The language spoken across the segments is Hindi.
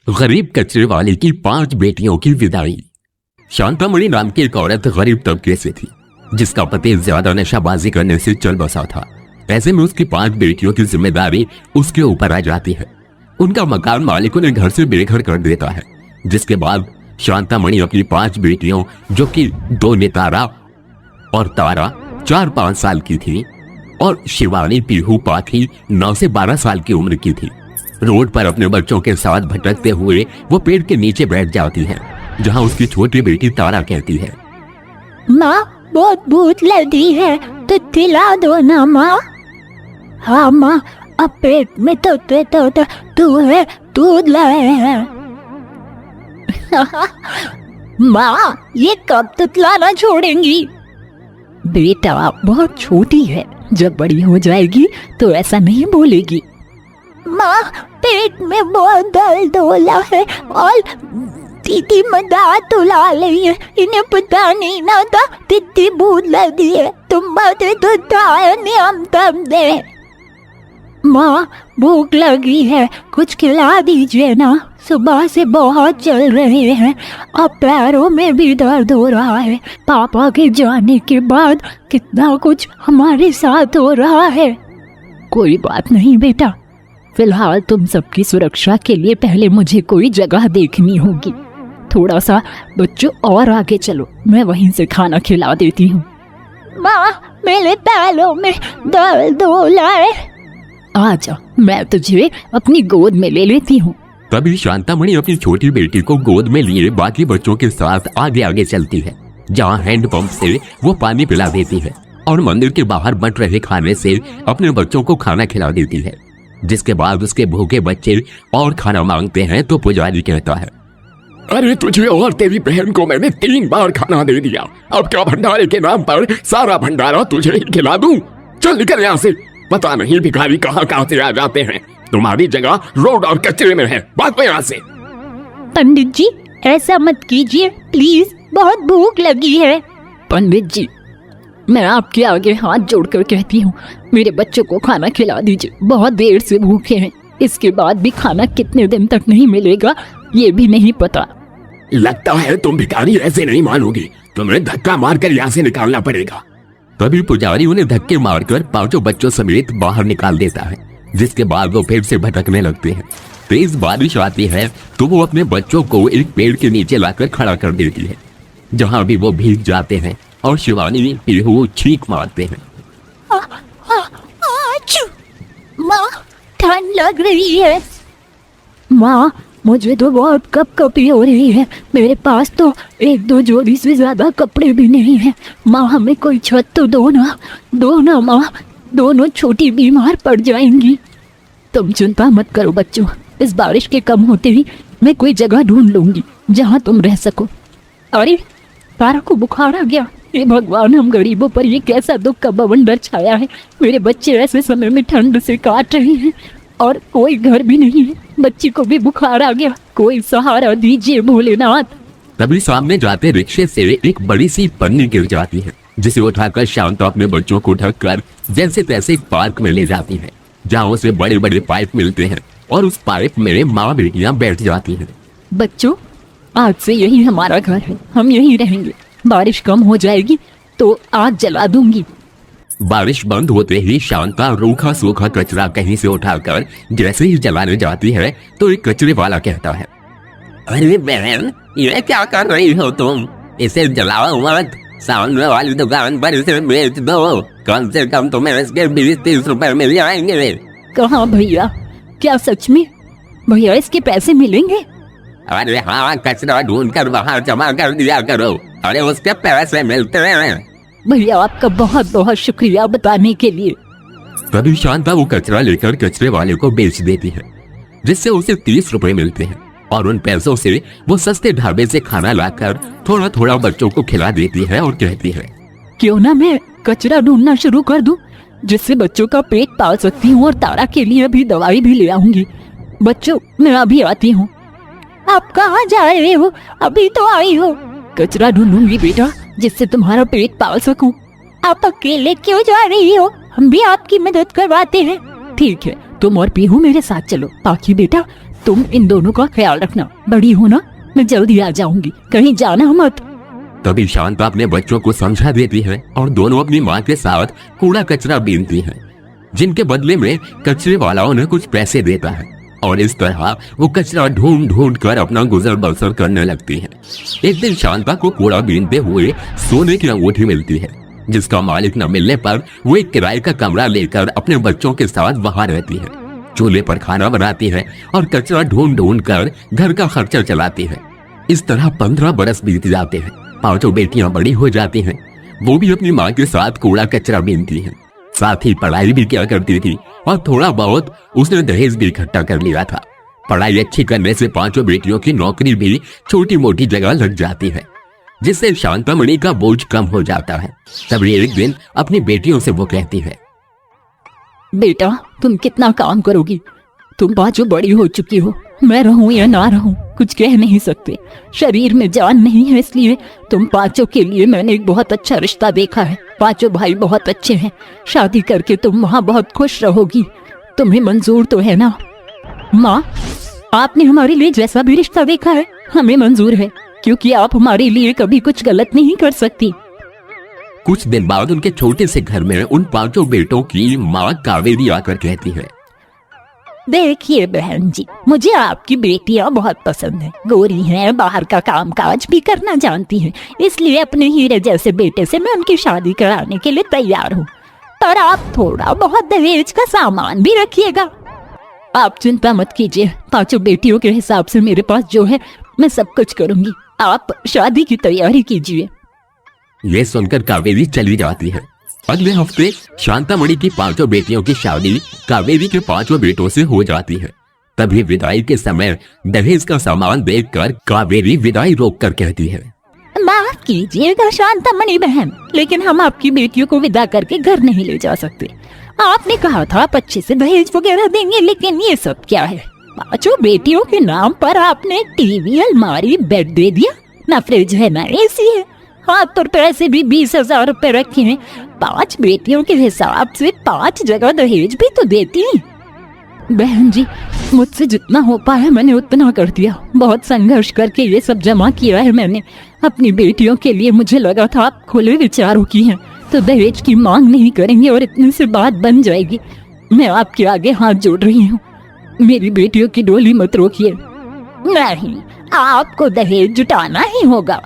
गरीब कचरे वाले की 5 बेटियों की विदाई। शांतामणि नाम की एक औरत गरीब तबके से थी, जिसका पति ज्यादा नशाबाजी करने से चल बसा था। ऐसे में उसकी 5 बेटियों की जिम्मेदारी उसके ऊपर आ जाती है। उनका मकान मालिक उन्हें घर से बेघर कर देता है, जिसके बाद शांतामणि अपनी 5 बेटियों, जो कि 2 नितारा और तारा 4-5 साल की थी, और शिवानी, पीहू, पाखी 9 से 12 साल की उम्र की थी, रोड पर अपने बच्चों के साथ भटकते हुए वो पेड़ के नीचे बैठ जाती है, जहां उसकी छोटी बेटी तारा कहती है, माँ बहुत भूख लगी है तो खिला दो ना माँ। हाँ माँ, अब पेट में तो तू है, दूध लाए हैं। माँ ये कब तक लाना छोड़ेंगी? बेटा बहुत छोटी है, जब बड़ी हो जाएगी तो ऐसा नहीं बोलेगी। माँ पेट में बहुत दर्द हो रहा है और दीदी मदा तो ला रही है, इन्हें पता नहीं ना था दीदी भूख लगी है, तुम बातें तो हम तब दे। माँ भूख लगी है, कुछ खिला दीजिए ना, सुबह से बहुत चल रहे हैं, अब पैरों में भी दर्द हो रहा है। पापा के जाने के बाद कितना कुछ हमारे साथ हो रहा है। कोई बात नहीं बेटा, फिलहाल तुम सबकी सुरक्षा के लिए पहले मुझे कोई जगह देखनी होगी। थोड़ा सा बच्चों और आगे चलो, मैं वहीं से खाना खिला देती हूँ। माँ मेरे पैरों में दर्द हो रहा है। आ जा, मैं तुझे अपनी गोद में ले लेती हूँ। तभी शांतामणि अपनी छोटी बेटी को गोद में लिए बाकी बच्चों के साथ आगे आगे चलती है, जहाँ हैंडपंप से वो पानी पिला देती है और मंदिर के बाहर बंट रहे खाने से अपने बच्चों को खाना खिला देती है। जिसके बाद उसके भूखे बच्चे और खाना मांगते हैं तो पुजारी कहता है, अरे तुझे और तेरी बहन को मैंने 3 बार खाना दे दिया, अब क्या भंडारे के नाम पर सारा भंडारा तुझे ही खिला दूं? चल निकल यहाँ से, पता नहीं भिखारी कहाँ कहाँ से आ जाते हैं, तुम्हारी जगह रोड और कचरे में है, भाग यहाँ से। पंडित जी ऐसा मत कीजिए प्लीज, बहुत भूख लगी है। पंडित जी मैं आपके आगे हाथ जोड़कर कहती हूँ, मेरे बच्चों को खाना खिला दीजिए, बहुत देर से भूखे हैं, इसके बाद भी खाना कितने दिन तक नहीं मिलेगा ये भी नहीं पता। लगता है तुम भिखारी ऐसे नहीं मानोगी, तुम्हें धक्का मारकर यहाँ से निकालना पड़ेगा। तभी पुजारी उन्हें धक्के मारकर 5 बच्चों समेत बाहर निकाल देता है, जिसके बाद वो फिर से भटकने लगते हैं। तेज बारिश आती है तो वो अपने बच्चों को एक पेड़ के नीचे लाकर खड़ा कर देती है, जहाँ भी वो भीग जाते हैं और शिवानी, पीहू चीख मारते हैं। माँ ठंड लग रही है। माँ मुझे तो बहुत कपकपी हो रही है, मेरे पास तो 1-2 जोड़ी से ज्यादा कपड़े भी नहीं है। माँ हमें कोई छत तो दो ना माँ, दोनों छोटी बीमार पड़ जाएंगी। तुम चिंता मत करो बच्चों, इस बारिश के कम होते ही मैं कोई जगह ढूंढ लूंगी जहाँ तुम रह सको। अरे तारा को बुखार आ गया, हे भगवान हम गरीबों पर ये कैसा दुख का बवंडर छाया है। मेरे बच्चे ऐसे समय में ठंड से काट रहे हैं और कोई घर भी नहीं है, बच्ची को भी बुखार आ गया, कोई सहारा दीजिए भोलेनाथ। तभी सामने जाते रिक्शे से एक बड़ी सी पन्नी गिर जाती है, जिसे उठाकर शांता अपने बच्चों को ढककर जैसे तैसे एक पार्क में ले जाती है, जहाँ उसे बड़े बड़े पाइप मिलते हैं और उस पाइप में माँ बेटियां बैठ जाती हैं। बच्चों आज से यही हमारा घर है, हम यहीं रहेंगे, बारिश कम हो जाएगी तो आग जला दूंगी। बारिश बंद होते ही शांता रूखा सूखा कचरा कहीं से उठाकर जैसे ही जलाने जाती है तो एक कचरे वाला कहता है, अरे बहन ये क्या कर रही हो तुम, इसे जलाओ मत, सामने वाली दुकान पर इसे बेच दो, कम से कम तुम्हें इसके 20-30 रुपए मिल जाएंगे। कहाँ भैया, क्या सच में भैया इसके पैसे मिलेंगे? अरे हाँ, कचरा ढूंढ कर बाहर जमा कर दिया करो, अरे उसके पैसे मिलते हैं। भैया आपका बहुत बहुत शुक्रिया बताने के लिए। तभी शांता वो कचरा लेकर कचरे वाले को बेच देती है, जिससे उसे 30 रुपए मिलते हैं और उन पैसों से वो सस्ते ढाबे से खाना लाकर थोड़ा थोड़ा बच्चों को खिला देती है और कहती है, क्यों ना मैं कचरा ढूंढना शुरू कर दूं, जिससे बच्चों का पेट पाल सकती हूँ और तारा के लिए अभी दवाई भी ले आऊंगी। बच्चों मैं अभी आती हूँ। आप कहाँ जा रहे हो? अभी तो आई हो। कचरा ढूंढूंगी बेटा, जिससे तुम्हारा पेट पाल सकूं। आप अकेले क्यों जा रही हो? हम भी आपकी मदद करवाते हैं। ठीक है, तुम और पीहू मेरे साथ चलो। पाखी बेटा तुम इन दोनों का ख्याल रखना, बड़ी हो ना, मैं जल्दी आ जाऊंगी, कहीं जाना मत। तभी शांता अपने बच्चों को समझा देती है और दोनों अपनी माँ के साथ कूड़ा कचरा बीनती हैं, जिनके बदले में कचरे वाला उन्हें कुछ पैसे देता है और इस तरह वो कचरा ढूंढ ढूंढ कर अपना गुजर बसर करने लगती है। एक दिन शांता को कूड़ा बीनते हुए सोने की अंगूठी मिलती है, जिसका मालिक न मिलने पर वो एक किराए का कमरा लेकर अपने बच्चों के साथ वहां रहती है, चूल्हे पर खाना बनाती है और कचरा ढूंढ ढूंढ कर घर का खर्चा चलाती है। इस तरह 15 बरस बीत जाते हैं। 5 बेटियां बड़ी हो जाती हैं, वो भी अपनी माँ के साथ कूड़ा कचरा बीनती हैं, साथ ही पढ़ाई भी क्या करती थी और थोड़ा बहुत उसने दहेज भी इकट्ठा कर लिया था। पढ़ाई अच्छी करने से 5 बेटियों की नौकरी भी छोटी मोटी जगह लग जाती है, जिससे शांतामणि का बोझ कम हो जाता है। तभी एक दिन अपनी बेटियों से वो कहती है, बेटा तुम कितना काम करोगी, तुम 5 बड़ी हो चुकी हो, मैं रहूं या ना रहूं कुछ कह नहीं सकते, शरीर में जान नहीं है, इसलिए तुम 5 के लिए मैंने एक बहुत अच्छा रिश्ता देखा है। 5 भाई बहुत अच्छे हैं, शादी करके तुम वहाँ बहुत खुश रहोगी, तुम्हें मंजूर तो है ना? माँ, आपने हमारे लिए जैसा भी रिश्ता देखा है हमें मंजूर है, क्योंकि आप हमारे लिए कभी कुछ गलत नहीं कर सकती। कुछ दिन बाद उनके छोटे से घर में उन 5 बेटों की माँ कावेरी आकर कहती है, देखिए बहन जी, मुझे आपकी बेटियां बहुत पसंद है, गोरी हैं, बाहर का काम काज भी करना जानती हैं, इसलिए अपने हीरे जैसे बेटे से मैं उनकी शादी कराने के लिए तैयार हूँ, पर आप थोड़ा बहुत दहेज का सामान भी रखिएगा। आप चिंता मत कीजिए, 5 बेटियों के हिसाब से मेरे पास जो है मैं सब कुछ करूंगी, आप शादी की तैयारी कीजिए। ये सुनकर कावेरी चली जाती है। अगले हफ्ते शांतामणि की 5 बेटियों की शादी कावेरी के 5 बेटों से हो जाती है। तभी विदाई के समय दहेज का सामान देखकर कावेरी विदाई रोककर कहती है, माफ कीजिएगा शांतामणि बहन, लेकिन हम आपकी बेटियों को विदा करके घर नहीं ले जा सकते। आपने कहा था आप अच्छे से दहेज वगैरह देंगे, लेकिन ये सब क्या है? 5 बेटियों के नाम पर आपने टीवी, अलमारी, बेड दे दिया, ना फ्रिज है ना एसी है, हाथ पर पैसे भी 20,000 रुपए रखे हैं। 5 बेटियों के हिसाब से 5 जगह दहेज भी तो देती हैं। बहन जी, मुझसे जितना हो पाया मैंने उतना कर दिया, बहुत संघर्ष करके ये सब जमा किया है मैंने अपनी बेटियों के लिए। मुझे लगा था आप खुले विचारों की हैं तो दहेज की मांग नहीं करेंगे और इतने से बात बन जाएगी। मैं आपके आगे हाथ जोड़ रही हूँ, मेरी बेटियों की डोली मत रोकिए। नहीं, आपको दहेज जुटाना ही होगा।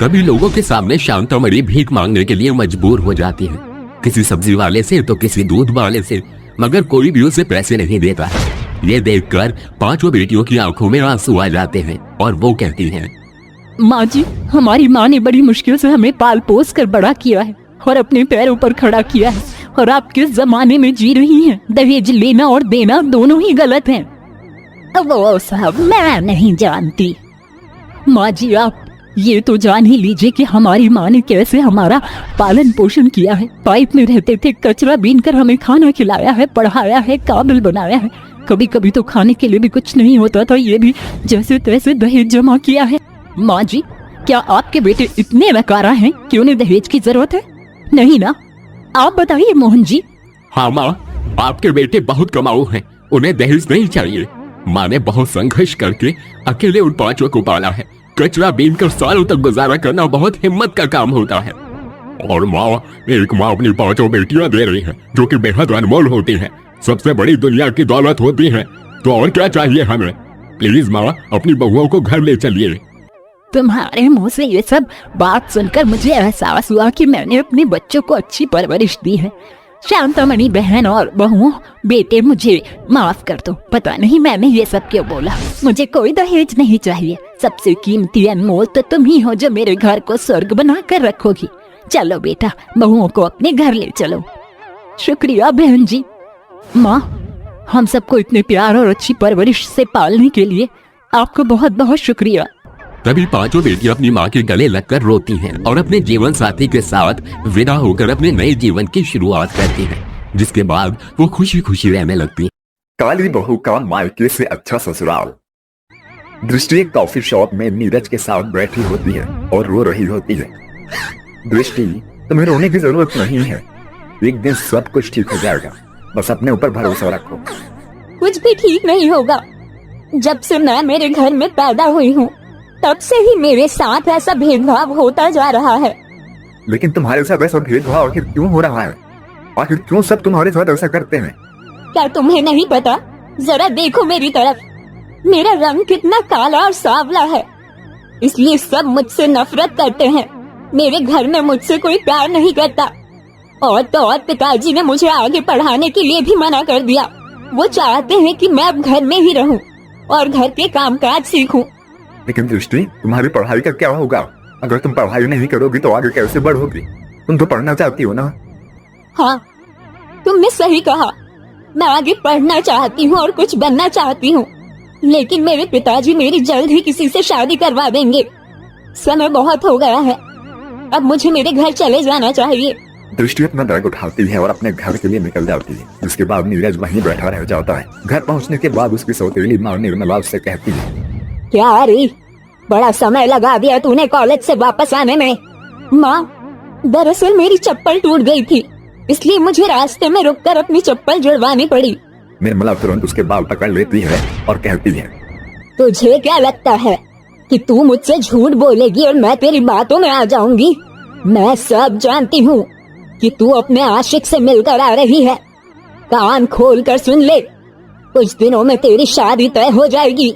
तभी लोगों के सामने शांतामणि भीख मांगने के लिए मजबूर हो जाती है, किसी सब्जी वाले से तो किसी दूध वाले से, मगर कोई भी उसे पैसे नहीं देता है। ये देखकर 5 बेटियों की आंखों में आंसू आ जाते हैं और वो कहती हैं, माँ जी, हमारी माँ ने बड़ी मुश्किल से हमें पाल पोस कर बड़ा किया है और अपने पैरों पर खड़ा किया है, और आप किस जमाने में जी रही हैं? दहेज लेना और देना दोनों ही गलत हैं। वो सब मैं नहीं जानती। माँ जी, आप ये तो जान ही लीजिए कि हमारी माँ ने कैसे हमारा पालन पोषण किया है। पाइप में रहते थे, कचरा बीनकर हमें खाना खिलाया है, पढ़ाया है, काबिल बनाया है। कभी कभी तो खाने के लिए भी कुछ नहीं होता था, ये भी जैसे तैसे दहेज जमा किया है। माँ जी, क्या आपके बेटे इतने नकारा हैं कि उन्हें दहेज की जरूरत है? नहीं ना, आप बताइए मोहन जी। हाँ माँ, आपके बेटे बहुत कमाऊ हैं, उन्हें दहेज नहीं चाहिए। माँ ने बहुत संघर्ष करके अकेले उन 5 को पाला है। कचरा बीनकर सालों तक गुजारा करना बहुत हिम्मत का काम होता है। और माँ, एक माँ अपनी 5 बेटियां दे रही है जो कि बेहद अनमोल होती हैं, सबसे बड़ी दुनिया की दौलत होती है, तो और क्या चाहिए हमें? प्लीज माँ, अपनी बहुओं को घर ले चलिए। तुम्हारे मुंह से ये सब बात सुनकर मुझे एहसास हुआ कि मैंने अपने बच्चों को अच्छी परवरिश दी है। शांतामणि बहन और बहुओं, बेटे मुझे माफ कर दो, पता नहीं मैंने ये सब क्यों बोला। मुझे कोई दहेज नहीं चाहिए, सबसे कीमती अनमोल तो तुम ही हो जो मेरे घर को स्वर्ग बना कर रखोगी। चलो बेटा, बहुओं को अपने घर ले चलो। शुक्रिया बहन जी। माँ, हम सबको इतने प्यार और अच्छी परवरिश से पालने के लिए आपको बहुत बहुत शुक्रिया। तभी 5 बेटियां अपनी माँ के गले लगकर रोती हैं और अपने जीवन साथी के साथ विदा होकर अपने नए जीवन की शुरुआत करती हैं, जिसके बाद वो खुशी खुशी रहने लगती हैं। काली बहू का मायके से अच्छा ससुराल। दृष्टि एक कॉफी शॉप में नीरज के साथ बैठी होती है और रो रही होती है। दृष्टि, तुम्हें रोने की जरूरत नहीं है, एक दिन सब कुछ ठीक हो जाएगा, बस अपने ऊपर भरोसा रखो। कुछ भी ठीक नहीं होगा। जब से मैं मेरे घर में पैदा हुई हूँ तब से ही मेरे साथ ऐसा भेदभाव होता जा रहा है। लेकिन तुम्हारे साथ ऐसा भेदभाव आखिर क्यों हो रहा है? आखिर क्यों सब तुम्हारे साथ ऐसा करते हैं? क्या तुम्हें नहीं पता? जरा देखो मेरी तरफ, मेरा रंग कितना काला और सांवला है, इसलिए सब मुझसे नफरत करते हैं। मेरे घर में मुझसे कोई प्यार नहीं करता। और तो और पिताजी ने मुझे आगे पढ़ाने के लिए भी मना कर दिया। वो चाहते हैं कि मैं अब घर में ही रहूं और घर के कामकाज सीखूं। लेकिन दृष्टि, तुम्हारी पढ़ाई का क्या होगा? अगर तुम पढ़ाई नहीं करोगी तो आगे कैसे बढ़ोगी? तुम तो पढ़ना चाहती हो ना? हाँ, तुमने सही कहा। मैं आगे पढ़ना चाहती हूँ और कुछ बनना चाहती हूँ, लेकिन मेरे पिताजी मेरी जल्द ही किसी से शादी करवा देंगे। समय बहुत हो गया है, अब मुझे मेरे घर चले जाना चाहिए। दृष्टि अपना बैग उठाती है और अपने घर के लिए निकल जाती है। जिसके बाद नीरज वहीं बैठा रह जाता है। घर पहुंचने के बाद उसकी सौतेली माँ निर्मला उससे कहती है, क्या रे, बड़ा समय लगा दिया तूने कॉलेज से वापस आने में। माँ, दरअसल मेरी चप्पल टूट गई थी, इसलिए मुझे रास्ते में रुककर अपनी चप्पल जुड़वानी पड़ी। निर्मला तुरंत उसके बाल पकड़ लेती है और कहती है, तुझे क्या लगता है कि तू मुझसे झूठ बोलेगी और मैं तेरी बातों में आ जाऊंगी? मैं सब जानती हूँ कि तू अपने आशिक से मिलकर आ रही है। कान खोल कर सुन ले, कुछ दिनों में तेरी शादी तय हो जाएगी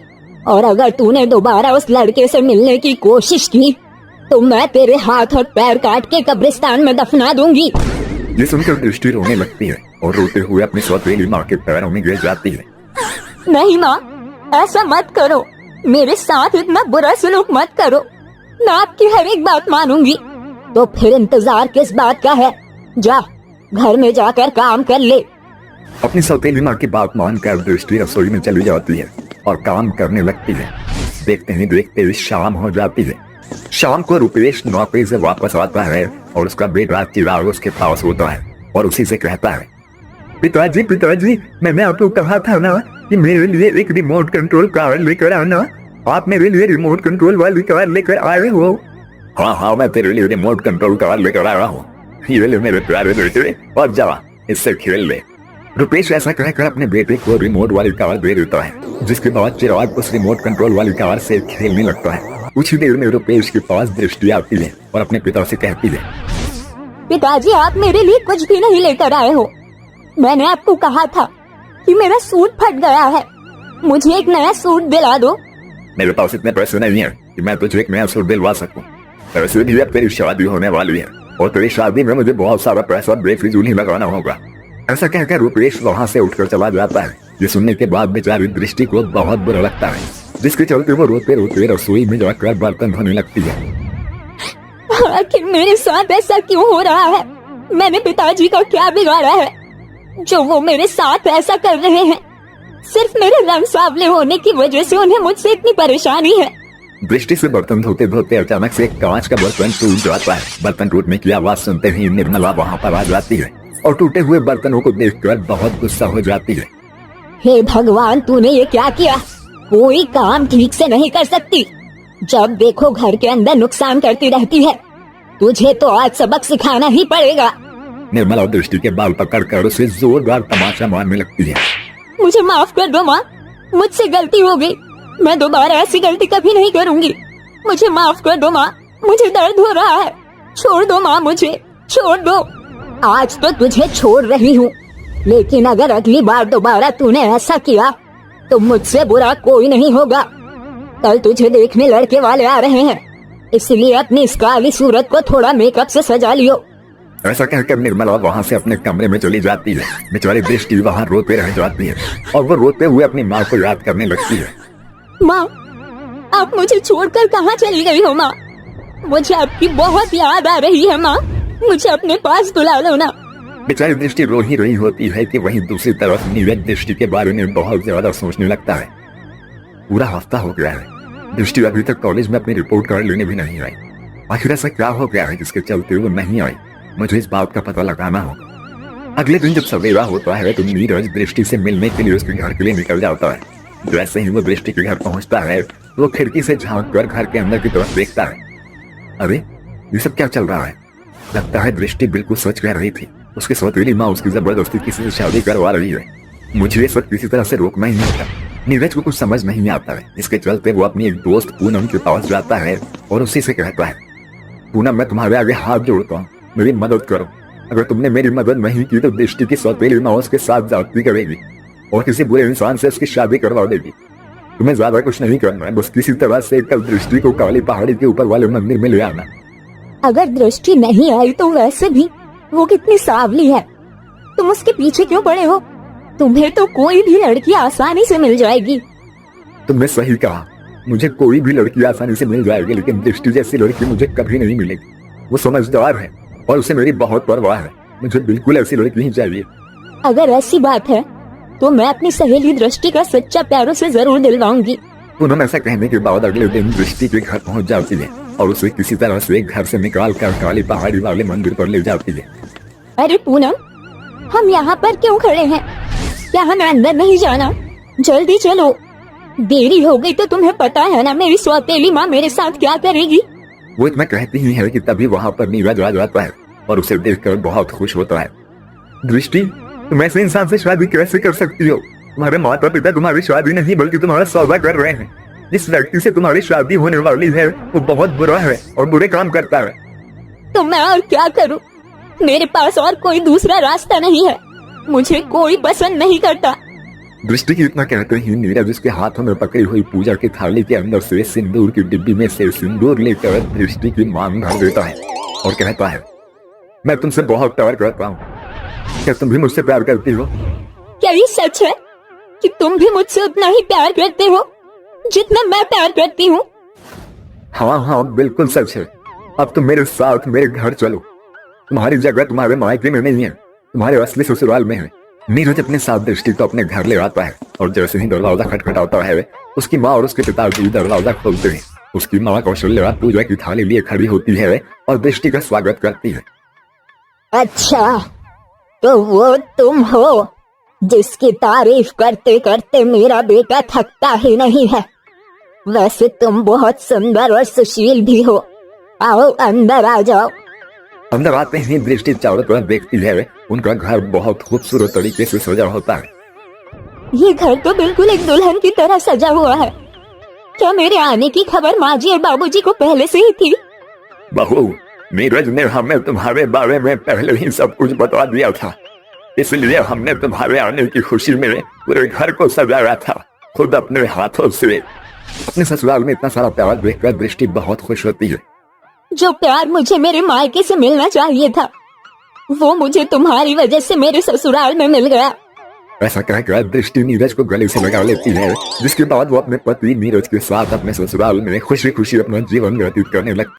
और अगर तूने दोबारा उस लड़के से मिलने की कोशिश की तो मैं तेरे हाथ और पैर काट के कब्रिस्तान में दफना दूंगी। ये सुनकर दृष्टि रोने लगती है और रोते हुए अपनी सौतेली माँ के पैरों में गिर जाती है। नहीं माँ, ऐसा मत करो, मेरे साथ इतना बुरा सलूक मत करो। मैं आपकी हर एक बात मानूंगी। तो फिर इंतजार किस बात का है? जा, घर में जाकर काम कर ले। अपनी सौतेली माँ की बात मानकर दृष्टि रसोई में चली जाती है और काम करने लगती है। देखते ही देखते शाम हो जाती है। शाम को रुपेश नौकरी से वापस आता है और उसका बेटा चिराग उसके पास होता है और उसी से कहता है, पिताजी पिताजी, मैंने आपको कहा था ना कि मेरे लिए एक रिमोट कंट्रोल कार लेकर आना। आप मेरे लिए रिमोट कंट्रोल वाली कार लेकर आए हो? हाँ हाँ, मैं तेरे लिए रिमोट कंट्रोल कार लेकर आया हूँ। ये ले मेरे प्यारे बेटे और जा इससे खेल ले। रुपेश ऐसा कहकर अपने बेटे को रिमोट वाली कार दे देता है, जिसके बाद चिराग उस रिमोट कंट्रोल वाली कार से खेलने लगता है। कुछ ही देर में रुपेश के पास दृष्टि आती है और अपने पिता से कहती है, पिताजी, आप मेरे लिए कुछ भी नहीं लेकर आए हो। मैंने आपको कहा था कि मेरा सूट फट गया है, मुझे एक नया सूट दिला दो। मेरे पास इतने पैसे नहीं है कि मैं तुझे एक नया सूट दिलवा सकूं। वैसे भी अब तेरी शादी होने वाली है और तेरी शादी में मुझे बहुत सारा पैसा बेफिजूल ही लगाना होगा। ऐसा कहकर रुपेश वहाँ से उठकर चला जाता है। ये सुनने के बाद बेचारी दृष्टि को बहुत बुरा लगता है, जिसके चलते वो रोते रोते रसोई में जाकर बर्तन धोने लगती है। आखिर मेरे साथ ऐसा क्यों हो रहा है? मैंने पिताजी का क्या बिगाड़ा है जो वो मेरे साथ ऐसा कर रहे हैं? सिर्फ मेरे रंग सांवले होने की वजह से उन्हें मुझसे इतनी परेशानी है। दृष्टि से बर्तन धोते धोते अचानक से एक कांच का बर्तन टूट जाता है। बर्तन टूटने की आवाज सुनते ही निर्मला वहाँ पर आ जाती है और टूटे हुए बर्तनों को देखकर बहुत गुस्सा हो जाती है। हे भगवान, तूने ये क्या किया? कोई काम ठीक से नहीं कर सकती, जब देखो घर के अंदर नुकसान करती रहती है। तुझे तो आज सबक सिखाना ही पड़ेगा। निर्मला दृष्टि के बाल पकड़कर उसे जोरदार तमाचा मारने लगती है। मुझे माफ कर दो माँ, मुझसे गलती हो गई। मैं दोबारा ऐसी गलती कभी नहीं करूँगी। मुझे माफ कर दो माँ, मुझे दर्द हो रहा है। छोड़ दो माँ, मुझे छोड़ दो। आज तो तुझे छोड़ रही हूँ, लेकिन अगर अगली बार दोबारा तूने ऐसा किया तो मुझसे बुरा कोई नहीं होगा। कल तुझे देखने लड़के वाले आ रहे हैं, इसलिए अपनी इस काली सूरत को थोड़ा मेकअप से सजा लियो। ऐसा कहकर निर्मला वहाँ से अपने कमरे में चली जाती है। बेचारी दृष्टि वहाँ रोते रह जाती है और वो रोते हुए अपनी माँ को याद करने लगती है। माँ, आप मुझे छोड़कर कहाँ चली गई हो? माँ, मुझे आपकी बहुत याद आ रही है। माँ, मुझे अपने पास बुला लो ना। बेचारी दृष्टि रो ही रही होती है कि वहीं दूसरी तरफ नीरज दृष्टि के बारे में बहुत ज्यादा सोचने लगता है। पूरा हफ्ता हो गया है, दृष्टि अभी तक कॉलेज में अपनी रिपोर्ट कार्ड लेने भी नहीं आई। आखिर ऐसा क्या हो गया है जिसके चलते वो नहीं आई? मुझे इस बात का पता लगाना होगा। अगले दिन जब सवेरा होता है तो नीरज दृष्टि से मिलने के लिए उसके घर के लिए निकल जाता है। जैसे ही वो दृष्टि के घर पहुंचता है वो खिड़की से झांक कर घर के अंदर की तरफ देखता है। अरे ये सब क्या चल रहा है? लगता है दृष्टि बिल्कुल सच कह रही थी। उसकी सौतेली माँ उसकी जबरदस्ती किसी से शादी करवा रही है। मुझे ये सब किसी तरह से रोकना ही नहीं था। नीरज को कुछ समझ नहीं आता है, इसके चलते वो अपनी एक दोस्त पूनम के पास जाता है और उसी से कहता है, पूनम मैं तुम्हारे आगे हाथ जोड़ता हूँ, मेरी मदद करो। अगर तुमने मेरी मदद नहीं की तो दृष्टि की सौतेली माँ उसके साथ जाती करेगी और किसी बुरे इंसान से उसकी शादी करवा देगी। तुम्हें ज्यादा कुछ नहीं करना है, बस किसी तरह से कल दृष्टि को काली पहाड़ी के ऊपर वाले मंदिर में ले आना। अगर दृष्टि नहीं आई तो वैसे भी वो कितनी सांवली है, तुम उसके पीछे क्यों पड़े हो? तुम्हें तो कोई भी लड़की आसानी से मिल जाएगी। तुमने सही कहा, मुझे कोई भी लड़की आसानी से मिल जाएगी, लेकिन दृष्टि जैसी लड़की मुझे कभी नहीं मिलेगी। वो समझदार है और उसे मेरी बहुत परवाह है। मुझे बिल्कुल ऐसी लड़की नहीं चाहिए। अगर ऐसी बात है तो मैं अपनी सहेली दृष्टि का सच्चा प्यार उसे जरूर दिलवाऊंगी। पूनम ऐसा कहने के बाद अगले दिन दृष्टि के घर पहुंच जाती है और उसे किसी तरह से घर से निकाल कर काली पहाड़ी वाले मंदिर पर ले जाती है। अरे पूनम, हम यहाँ पर क्यों खड़े हैं? क्या हमें अंदर नहीं जाना? जल्दी चलो, देरी हो गई तो तुम्हें पता है ना मेरी सौतेली माँ मेरे साथ क्या करेगी। वो इतना कहती ही है कि तभी वहाँ पर नीरज आ जाता है और उसे देखकर बहुत खुश होता है। दृष्टि, तुम ऐसे इंसान से शादी कैसे कर सकती हो? तुम्हारे माता पिता तुम्हारी शादी नहीं बल्कि तुम्हारा सौदा कर रहे हैं। जिस व्यक्ति से तुम्हारी शादी होने वाली है वो बहुत बुरा है और बुरे काम करता है। तो मैं और क्या करूं? मेरे पास और कोई दूसरा रास्ता नहीं है। मुझे कोई पसंद नहीं करता। दृष्टि की इतना कहते ही नीरज उसके हाथों में पकड़ी हुई पूजा की थाली के अंदर से सिंदूर की डिब्बी में से सिंदूर लेकर दृष्टि की मांग भर देता है और कहता है, मैं तुमसे बहुत प्यार करता हूँ, क्या तुम भी मुझसे प्यार करती हो? क्या ये सच है कि तुम भी मुझसे उतना ही प्यार करते हो जितना मैं प्यार करती हूँ? हाँ हाँ बिल्कुल सच है। अब तुम मेरे साथ मेरे घर चलो। तुम्हारी जगह तुम्हारे मायके में नहीं है, तुम्हारे असली ससुराल में है। नीरज अपने साथ दृष्टि को अपने घर ले आता है और जैसे ही दरवाजा खटखटाता है उसकी माँ और उसके पिताजी दरवाजा खोलते हैं। उसकी माँ कौशल्या पूजा की थाली लिए खड़ी होती है और दृष्टि का स्वागत करती है। अच्छा, तो वो तुम हो जिसकी तारीफ करते करते मेरा बेटा थकता ही नहीं है। वैसे तुम बहुत सुंदर और सुशील भी हो। आओ अंदर आ जाओ। अंदर आते ही दृष्टि चारों तरफ देखती है। उनका घर बहुत खूबसूरत तरीके से सजा होता है। ये घर तो बिल्कुल एक दुल्हन की तरह सजा हुआ है। क्या मेरे आने की खबर माँ जी और बाबूजी को पहले से ही थी? बहू, नीरज ने हमें तुम्हारे बारे में पहले ही सब कुछ बता दिया था, इसलिए हमने तुम्हारे आने की खुशी में पूरे घर को सजाया था खुद अपने हाथों से। अपने ससुराल में इतना सारा प्यार देखकर दृष्टि बहुत खुश होती है। जो प्यार मुझे मेरे मायके से मिलना चाहिए था वो मुझे तुम्हारी वजह से मेरे ससुराल में मिल गया। ऐसा कहकर दृष्टि नीरज को गले से लगा लेती है, जिसके बाद वो अपने पति नीरज के साथ अपने ससुराल में खुशी खुशी अपना जीवन व्यतीत करने लगती है।